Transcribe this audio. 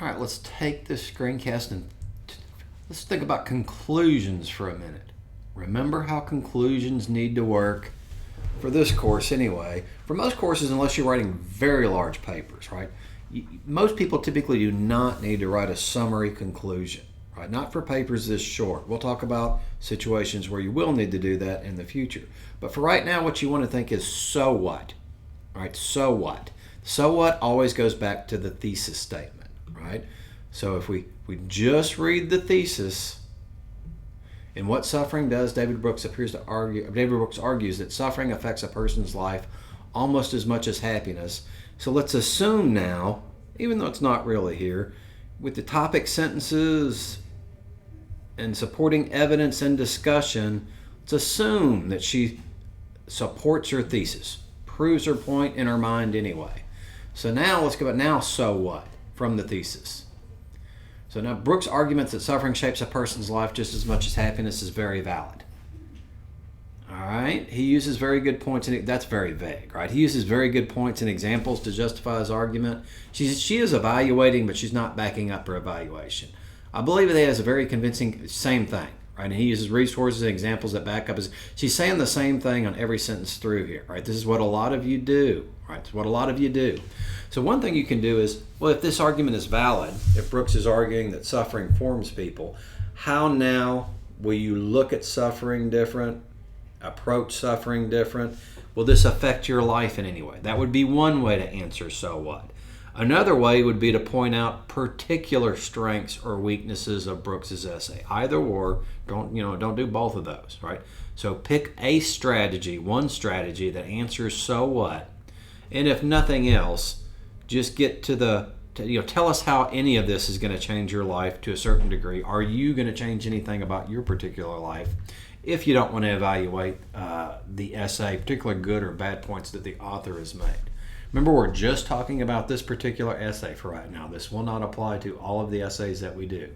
All right, let's take this screencast and let's think about conclusions for a minute. Remember how conclusions need to work for this course anyway. For most courses, unless you're writing very large papers, right? Most people typically do not need to write a summary conclusion, right? Not for papers this short. We'll talk about situations where you will need to do that in the future. But for right now, what you want to think is, so what? All right, so what? So what always goes back to the thesis statement, right? So if we just read the thesis, in What Suffering Does, David Brooks argues that suffering affects a person's life almost as much as happiness. So let's assume now, even though it's not really here, with the topic sentences and supporting evidence and discussion, let's assume that she supports her thesis, proves her point in her mind anyway. So now let's go back. Now, so what? From the thesis. So now Brooks' arguments that suffering shapes a person's life just as much as happiness is very valid. All right, he uses very good points, and that's very vague, right? He uses very good points and examples to justify his argument. She is evaluating, but she's not backing up her evaluation. I believe that he has a very convincing same thing, right? And he uses resources and examples that back up his. She's saying the same thing on every sentence through here, right? This is what a lot of you do, right? It's what a lot of you do. So one thing you can do is, well, if this argument is valid, if Brooks is arguing that suffering forms people, how now will you look at suffering different? Approach suffering different? Will this affect your life in any way? That would be one way to answer so what. Another way would be to point out particular strengths or weaknesses of Brooks's essay. Either or, don't do both of those, right? So pick a strategy, one strategy that answers so what, and if nothing else, just get to tell us how any of this is going to change your life to a certain degree. Are you going to change anything about your particular life? If you don't want to evaluate the essay, particular good or bad points that the author has made. Remember, we're just talking about this particular essay for right now. This will not apply to all of the essays that we do.